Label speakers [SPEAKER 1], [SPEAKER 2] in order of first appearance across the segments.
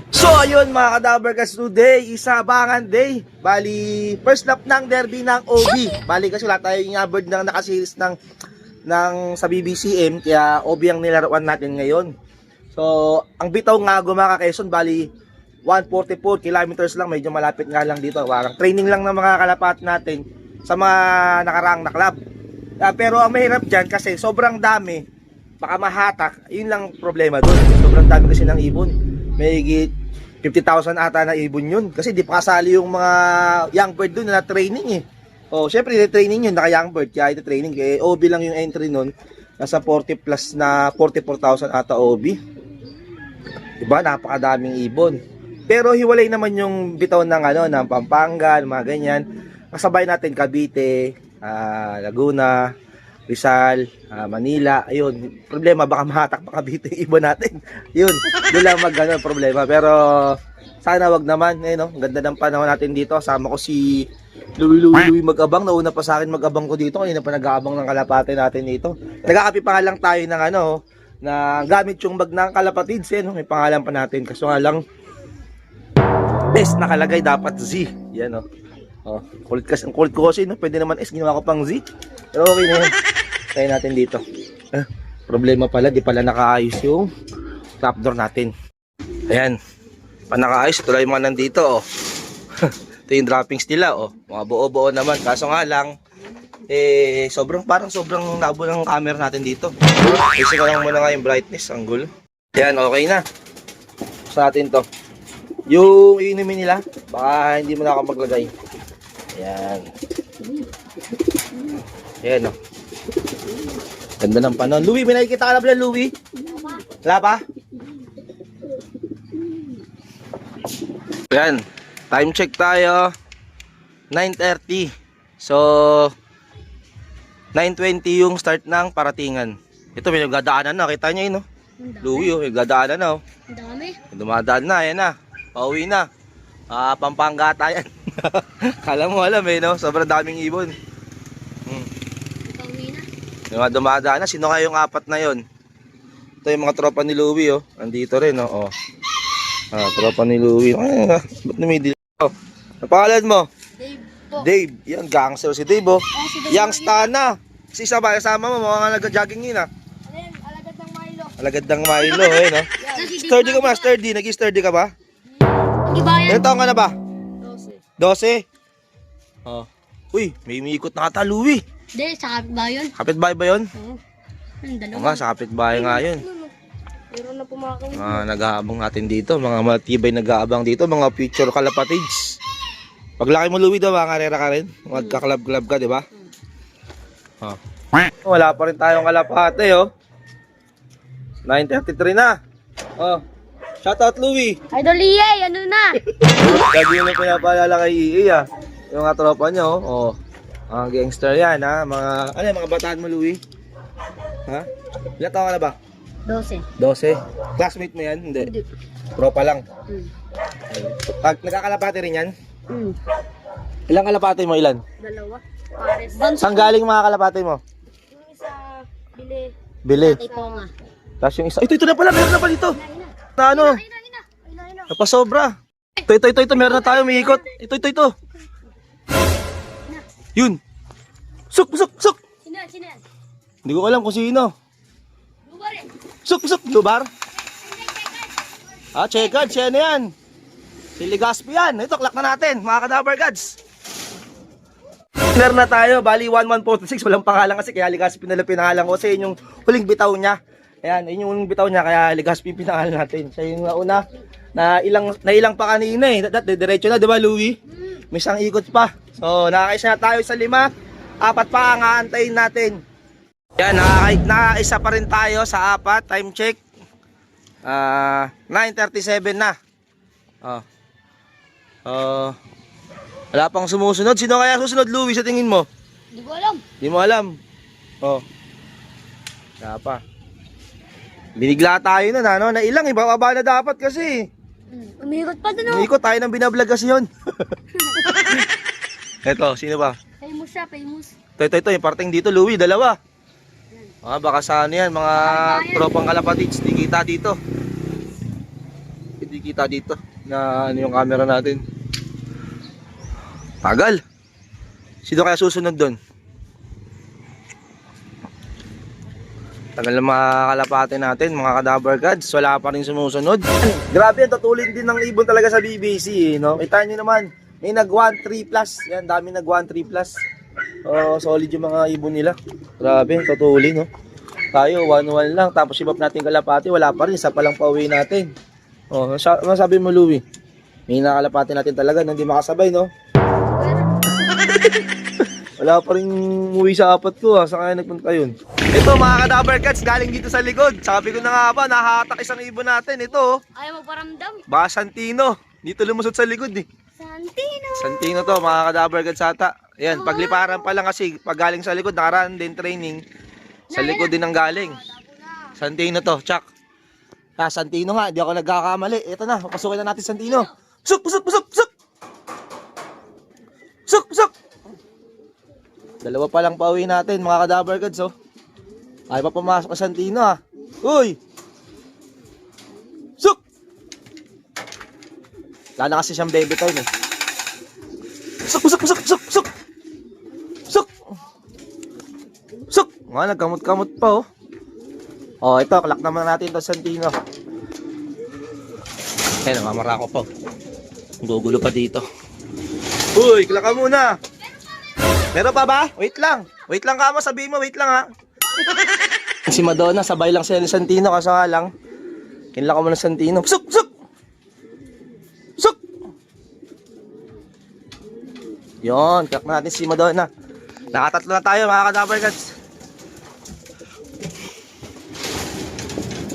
[SPEAKER 1] So ayun mga kadabarkas, today isabangan day. Bali first lap ng derby ng OB. Bali kasi wala tayong abord ng nakaseries ng sa BBCM, kaya OB ang nilaruan natin ngayon. So ang bitaw nga mga Quezon, bali 144 kilometers lang, medyo malapit nga lang dito. Parang training lang ng mga kalapat natin sa mga nakaraang na club. Pero ang mahirap dyan kasi sobrang dami, baka mahatak. Yun lang problema doon. Sobrang dami kasi ng ibon. May 50,000 ata na ibon yun. Kasi di pa kasali yung mga young bird doon na training eh. Oh, syempre training yun, naka young bird. Kaya ito training. Eh, OB lang yung entry nun. Nasa 40 plus na 44,000 ata OB. Diba? Napakadaming ibon. Pero hiwalay naman yung bitaw ng ng Pampanga, mga ganyan. Kasabay natin Cavite, Laguna, Rizal, Manila. Ayun, problema baka mahatak pa Cavite yung iba natin. Yun, doon lang problema. Pero sana wag naman, no? Ganda ng panahon natin dito. Sama ko si Louie mag-abang. Nauna pa sa akin mag-abang ko dito. Kanina pa nag-aabang ng kalapate natin dito. Nagkakapi pa nga lang tayo ng na gamit yung bag ng kalapatids, no? May pangalan pa natin. Kaso nga lang, best nakalagay dapat Z. Yan, no? Oh, kulit ko kasi, no? Pwede naman S, ginawa ko pang Z. Pero okay na yun. Kaya natin dito. Problema pala, di pala nakaayos yung trapdoor natin. Ayan. Panakaayos, ito lang yung mga nandito, oh. Ito yung droppings nila, oh. Mga buo-buo naman. Kaso nga lang, sobrang labo ng camera natin dito. Kasi ko lang muna nga yung brightness, angle. Ayan, okay na. Sa atin to. Yung inumin nila, baka hindi mo na ako maglagay. Ayan. Ayan, oh. Ganda ng panon. Louie, may nakikita ka na ba, Louie? Wala pa? Ayan. Time check tayo. 9:30. So, 9:20 yung start ng paratingan. Ito, may nagdadaanan na. Kita nyo yun, no? Louie, oh. Nagdadaanan na, oh.
[SPEAKER 2] Ang dami.
[SPEAKER 1] Dumadaan na, ayan na. Pauwi na. Pampanga tayo. Kala mo alam no? Sobrang daming ibon.
[SPEAKER 2] Pauwi na.
[SPEAKER 1] Yung mga dumadaan na. Sino kayong apat na yon? Ito yung mga tropa ni Louie, oh. Andito rin, oh. Tropa ni Louie. Ba't numidil? Oh. Ang pangalan mo?
[SPEAKER 2] Dave po.
[SPEAKER 1] Dave. Yan, gangster si Dave, oh.
[SPEAKER 2] Si Dave
[SPEAKER 1] Young
[SPEAKER 2] Mario.
[SPEAKER 1] Stana. Si isa ba? Kasama mo, mga nag-jogging yun,
[SPEAKER 2] Ayan, alagad ng Milo.
[SPEAKER 1] Alagad ng Milo, eh, no? Sturdy ka ba? Sturdy? Nag-sturdy ka ba?
[SPEAKER 2] Ibayan.
[SPEAKER 1] Ilan taong ka na ba?
[SPEAKER 2] 12.
[SPEAKER 1] 12? Oh. Uy, may umiikot na ata, Louie.
[SPEAKER 2] Hindi, sa kapitbahay yun.
[SPEAKER 1] Kapitbahay ba yun?
[SPEAKER 2] Oo. Ang
[SPEAKER 1] Oo
[SPEAKER 2] dalawa.
[SPEAKER 1] nga, sa kapitbahay nga yun.
[SPEAKER 2] Meron na pumakawin.
[SPEAKER 1] Nag-aabang natin dito, mga matibay nag-aabang dito, mga future kalapatids. Paglaki mo, Louie, daw, mga karera ka rin. Magka-club-club ka, di ba? Oh. Wala pa rin tayong kalapate, oh. 9:33 na. Oh. Shoutout, Louie.
[SPEAKER 2] Idol EA, ano na?
[SPEAKER 1] Lagi yung pinapaalala kay EA, yung mga tropa nyo, oh. Mga gangster yan, ha. Mga bataan mo, Louie? Ha? Ilan taon ka na ba?
[SPEAKER 2] 12.
[SPEAKER 1] 12. Classmate mo yan? Hindi.
[SPEAKER 2] Hindi.
[SPEAKER 1] Tropa lang.
[SPEAKER 2] Hmm.
[SPEAKER 1] Nagkakalapate rin yan?
[SPEAKER 2] Hmm.
[SPEAKER 1] Ilang kalapate mo? Ilan?
[SPEAKER 2] Dalawa. Pares.
[SPEAKER 1] Saan galing mga kalapate mo?
[SPEAKER 2] Yung isa, bili.
[SPEAKER 1] Bili.
[SPEAKER 2] Ito nga.
[SPEAKER 1] Tapos yung isa. Ito na pala. Meron na pala dito. Na ano?
[SPEAKER 2] Ina.
[SPEAKER 1] Napasobra. Ito. Meron na tayo. May ikot. Ito. Yun. Suk.
[SPEAKER 2] Sino yan?
[SPEAKER 1] Hindi ko alam kung sino.
[SPEAKER 2] Lubar eh.
[SPEAKER 1] Suk. Lubar. Checkered. Siya na yan. Si Ligaspi yan. Ito, klak na natin. Mga kadabar gods. Winner na tayo. Bali 1146. Walang pangalan kasi kaya Ligaspi na lang pinangalan ko. Kasi yun yung huling bitaw niya. Ayan, yun yung huling bitaw niya. Kaya Ligaspi pinangalan natin. Siya yung nauna. Na ilang pa kanina eh. Diretso na, di ba, Louie? May isang ikot pa. So, nakakaisa na tayo sa 5. 4 pa ang aantayin natin. Yan, nakakaisa pa rin tayo sa 4. Time check. 9:37 na. Wala pang sumusunod. Sino kaya susunod, Louie, sa tingin mo?
[SPEAKER 2] Hindi ko alam.
[SPEAKER 1] Di mo alam. Wala pa. Binigla tayo na, no? Na ilang, ibababa na dapat kasi.
[SPEAKER 2] Umikot pa dun oh.
[SPEAKER 1] Umikot tayo ng binablog kasi yun. Eto, sino ba?
[SPEAKER 2] Famous siya, famous.
[SPEAKER 1] Ito, yung parting dito, Louie, dalawa. Baka sa ano yan, mga tropang kalapatids, di kita dito. Hindi hindi kita dito na ano yung camera natin. Tagal. Sino kaya susunod doon? Tagal na mga kalapate natin, mga cadaver gods. Wala pa rin sumusunod. Grabe, ang tatulin din ng ibon talaga sa BBC, no? Kita nyo naman, may nag 1-3 plus. Yan, dami nag 1-3 plus. Solid yung mga ibon nila. Grabe, tatulin, no? Tayo, 1-1 lang. Tapos ibap natin kalapate, wala pa rin. Isa pa lang pauwi natin. Ano sabi mo, Louie? May nakalapate natin talaga, hindi makasabay, no? Wala pa rin umuwi sa apat ko, ha? Saan kaya nagpunta yun? Ito mga cadaver cats, galing dito sa likod. Sabi ko na nga ba, nahatak isang ibon natin. Ito,
[SPEAKER 2] Ayaw magparamdam.
[SPEAKER 1] baka Santino. Dito lumusot sa likod, eh.
[SPEAKER 2] Santino.
[SPEAKER 1] Santino to, mga cadaver cats ata. Ayan, pagliparan pa lang kasi, pag galing sa likod, nakaraan din training. Sa likod din ang galing. Santino to, Chuck. Santino nga, di ako nagkakamali. Ito na, pasukin na natin Santino. Pusok, pusok, pusok, pusok! Pusok, pusok! Dalawa pa lang pauwi natin, mga cadaver gods, oh. Ay pa pumasok sa Santino, ah. Uy! Pusok! Wala na kasi siyang baby time, eh. Pusok, pusok, pusok, pusok, pusok! Pusok! Pusok! Mga nagkamot-kamot pa, oh. Oh, ito, kalak naman natin ito, Santino. Ay, namamara ko pa. Gugulo pa dito. Uy, kalak ka muna. Meron pa ba? Wait lang. Wait lang ka mo, sabihin mo, wait lang ha. Si Madonna, sabay lang siya ni Santino, kasi nga lang. Kinlak ko mo ng Santino. Pusok, pusok! Pusok! Yun, kalak natin si Madonna. Nakatatlo na tayo, mga cadaver gods.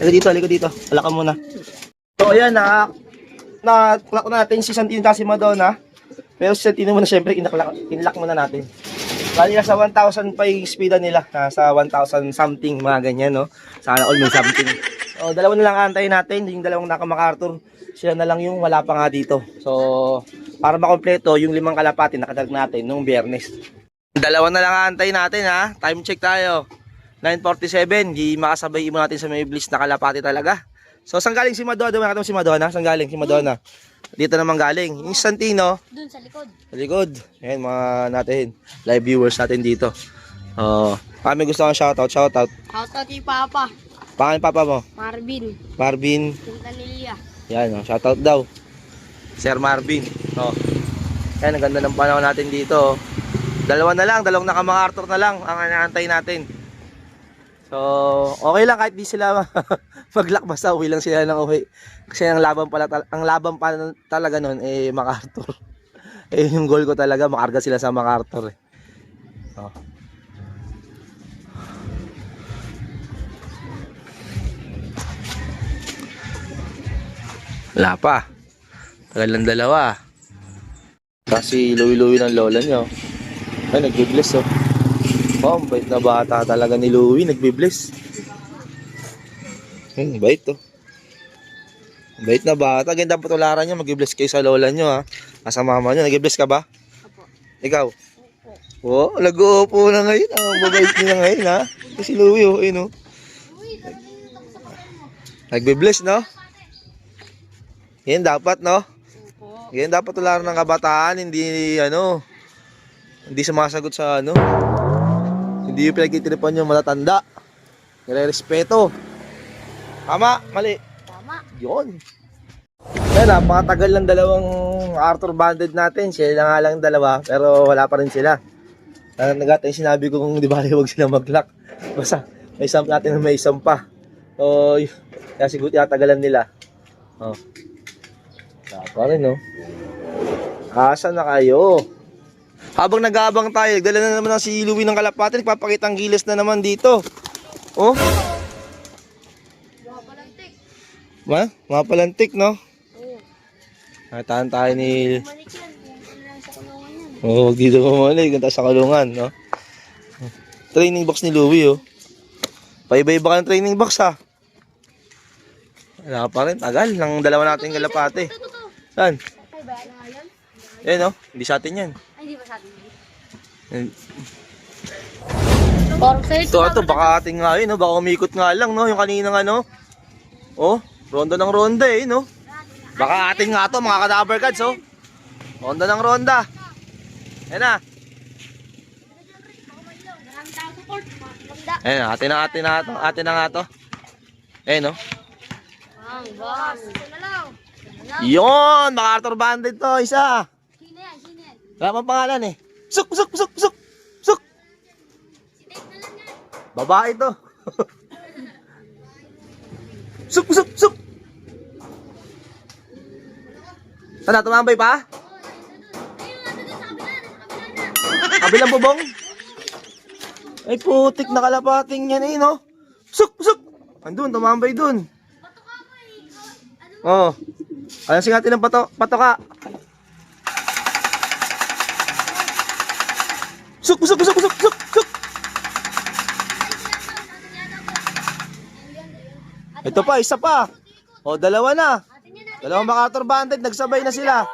[SPEAKER 1] Halika dito. Kalak ka muna. So, ayan, naklak natin si Santino at si Madonna. Pero si Santino muna, syempre, kinlak muna natin. Bali, nasa 1,000 pa yung speeda nila. Nasa 1,000 something, mga ganyan, no? Sana all may something. So, dalawa na lang antayin natin. Yung dalawang naka-MacArthur, sila na lang yung wala pa nga dito. So, para makompleto, yung 5 kalapati nakadag natin nung Biyernes. Dalawa na lang antayin natin, ha? Time check tayo. 9:47, di makasabay mo natin sa may bliss na kalapati talaga. So, saan galing si Madonna? Nakita mo si Madonna? Saan galing si Madonna? Dito naman galing. Yung Santino,
[SPEAKER 2] Dun sa likod.
[SPEAKER 1] sa likod. Ayan mga natin, live viewers natin dito. Kami gusto kong shoutout.
[SPEAKER 2] Shoutout kay Papa.
[SPEAKER 1] Pangalan papa mo?
[SPEAKER 2] Marvin.
[SPEAKER 1] Marvin.
[SPEAKER 2] Quintanilla.
[SPEAKER 1] Yan, shoutout daw. Sir Marvin. Yan, ang ganda ng panahon natin dito. Dalawang naka-MacArthur na lang ang inaantay natin. So, okay lang kahit di sila mag-lock, basta uwi lang sila ng uwi. Kasi ang laban pa talaga noon MacArthur. Yung goal ko talaga makarga sila sa MacArthur, eh. Wala pa. Tagal lang dalawa. Kasi luwi-luwi ng lola nyo. Ay, nagbibless, oh. Oh, bait na bata talaga ni Louie, nagbibless. Bait, oh. Bait na bata. Ganyan dapat tularan nyo, mag-bless kayo sa lola nyo, ha. Sa mama nyo, nag-bless ka ba?
[SPEAKER 2] Opo.
[SPEAKER 1] Ikaw? Oo, nag-uupo na ngayon. Ang babait nyo na ngayon, ha. Si Louie, oh, yun, oh. Nagbibless, no? Yan dapat, no? Yan dapat tularan ng kabataan, hindi, hindi sumasagot sa, hindi yung pinagtitiripan yung matatanda. Nire-respeto. Tama, mali.
[SPEAKER 2] Tama.
[SPEAKER 1] Yun. Kaya napakatagal ng dalawang Arthur banded natin. Sila nga lang dalawa, pero wala pa rin sila. Nagata yung sinabi ko kung di ba huwag sila mag-lock. Basta may isang natin na may isang pa. So, kaya siguro tinatagalan nila. Wala pa rin, no? Asa na kayo? Habang nag-aabang tayo, nagdala na naman si Louie ng kalapati, nagpapakita ang gilas na naman dito. Oh? Mga palantik, no?
[SPEAKER 2] Oo.
[SPEAKER 1] Natahan tayo ni...
[SPEAKER 2] Bumalik yan. Bumalik lang sa kulungan yan.
[SPEAKER 1] Huwag dito bumalik, ganda sa kalungan, no? Training box ni Louie, oh. Paiba-iba ka ng training box, ha? Wala pa rin, tagal ng dalawa nating kalapati. Saan?
[SPEAKER 2] Ay, ba? Ano nga yan?
[SPEAKER 1] Yan, no? Hindi sa atin yan.
[SPEAKER 2] Ay, hindi ba sa atin?
[SPEAKER 1] Yan.
[SPEAKER 2] Parang sa'yo.
[SPEAKER 1] Ito, baka ating nga yun, no? Baka umikot nga lang, no? Yung kaninang Oh, ronda ng ronda, no? Baka atin nga to mga ka-Dabber Cats, oh. Ronda ng ronda. Ayan na.
[SPEAKER 2] Maraming tao support. Maganda.
[SPEAKER 1] Ayan na, atin na nga to. Ayan, oh.
[SPEAKER 2] Ang boss. Ito na lang.
[SPEAKER 1] Yun, MacArthur Bandit to, isa.
[SPEAKER 2] Sino yan? Sino yan?
[SPEAKER 1] Wala pang pangalan eh. Suk, suk, suk, suk, suk.
[SPEAKER 2] Si Dave na lang yan.
[SPEAKER 1] Babae to. Suk, suk, suk. Sana, tumambay pa?
[SPEAKER 2] Ayun, ano doon sa kabila. Sa kabila na.
[SPEAKER 1] Kabilang bubong? Ay, putik na kalapating yan eh, no? Suk, suk. Andun, tumambay dun.
[SPEAKER 2] Bato ka mo eh.
[SPEAKER 1] Oh. Alam singatin ng patoka. Suk, suk, suk, suk, suk, suk. Ito pa, isa pa. O, dalawa na. Dalawang MacArthur Bandit, nagsabay na sila.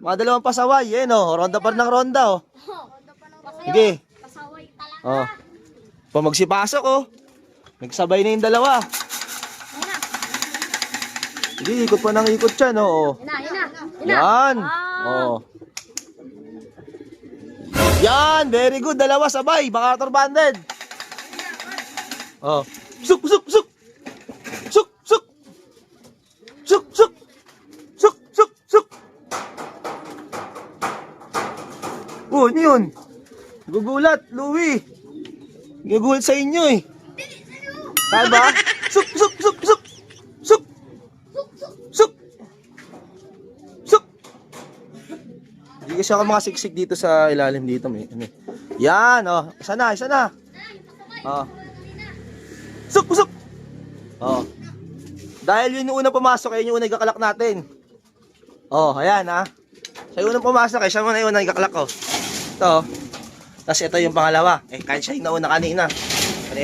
[SPEAKER 1] Mga dalawang pasaway, eh, no? Ronda pa rin ng ronda, oh. Sige.
[SPEAKER 2] Pasaway talaga.
[SPEAKER 1] Oh. Pa magsipasok, oh. Nagsabay na yung dalawa. Sige, ikot pa ng ikot siya, no? Oh.
[SPEAKER 2] Yan na, yan na.
[SPEAKER 1] Yan. Oh. Yan, very good. Dalawa sabay, MacArthur Bandit. Oh. Suk, suk, suk. Suk, suk. Suk, suk. Suk, suk, suk. Oh, ano yun? Gugulat, Louie. Gugulat sa inyo eh. Saan ba? Suk, suk, suk, suk. Suk. Suk. Suk. Hindi kasi ako mga siksik dito sa ilalim dito. Yan, oh. Isa na, isa na. Oh. Suk, suk. Oh. Dahil yun yung unang pumasok, ayun yung unang ikakalak natin. Oh, ayan ha. Siya yung unang pumasok, siya muna yung unang ikakalak ko. Ito. Tapos ito yung pangalawa. Eh, kahit siya yung nauna kanina.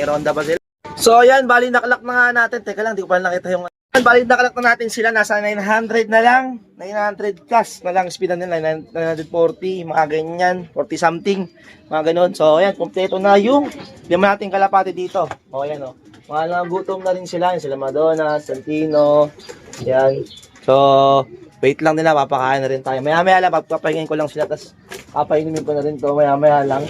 [SPEAKER 1] Ronda ba sila? So, ayan, bali nakalak na nga natin. Teka lang, di ko pala nakita yung... Bali nakalak na natin sila. Nasa 900 na lang. 900 plus na lang speed na nila. 940, mga ganyan. 40 something. Mga ganon. So, ayan, kompleto na yung lima nating kalapati dito. O, ayan o. Mga nagutom na rin sila. Yan sila Madonna, Santino. Yan. So, wait lang nila. Papakain na rin tayo. Maya-maya lang. Papahingin ko lang sila. Tapos, papainumin ko na rin to. Maya-maya lang.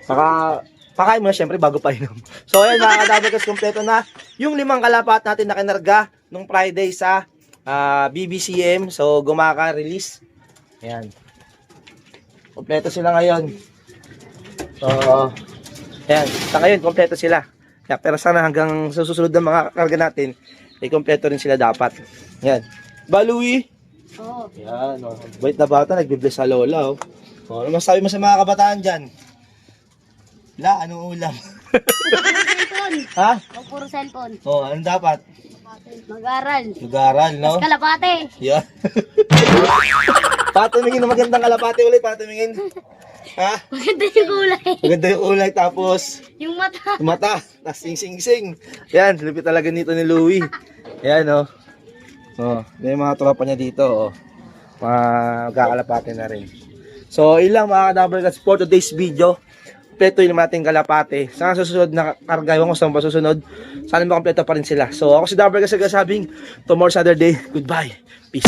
[SPEAKER 1] Saka, pakain mo na syempre bago painom. So, ayan mga ka-Dabber Cats, kompleto na yung limang kalapat natin na kinarga nung Friday sa BBCM. So, gumaka-release. Ayan. Kompleto sila ngayon. So, ayan. Sa ngayon, kompleto sila. Yeah, pero sana hanggang sa susunod na mga karga natin, ay kompleto rin sila dapat. Ayan. Balui.
[SPEAKER 2] Oo.
[SPEAKER 1] Ayan. Oh. Bait na bata, nagbibless sa lola. Oh. Oh, ano masabi mo sa mga kabataan dyan? La, anong ulam?
[SPEAKER 2] Cellphone.
[SPEAKER 1] Ha?
[SPEAKER 2] Huwag puro cellphone.
[SPEAKER 1] Oh, anong dapat?
[SPEAKER 2] Mag-aral.
[SPEAKER 1] Mag-aral, no?
[SPEAKER 2] Kalapate.
[SPEAKER 1] Yeah. Patumingin ng magandang kalapate ulit, patumingin. Ha?
[SPEAKER 2] Maganda yung kulay.
[SPEAKER 1] Maganda yung ulay, tapos
[SPEAKER 2] Yung mata.
[SPEAKER 1] yung mata, tapos sing-sing-sing. Yan, lupit talaga nito ni Louie. Yan, oh. Oh, may mga tropa niya dito, oh. Magkakalapate na rin. So, ilang mga ka-Dabber Cats for today's video. Kompleto yung nating kalapate. Sa susunod na karga, ewan ko saan ba susunod. Sana makompleto pa rin sila. So, ako si Dabber Cats, sabing, tomorrow's another day. Goodbye. Peace.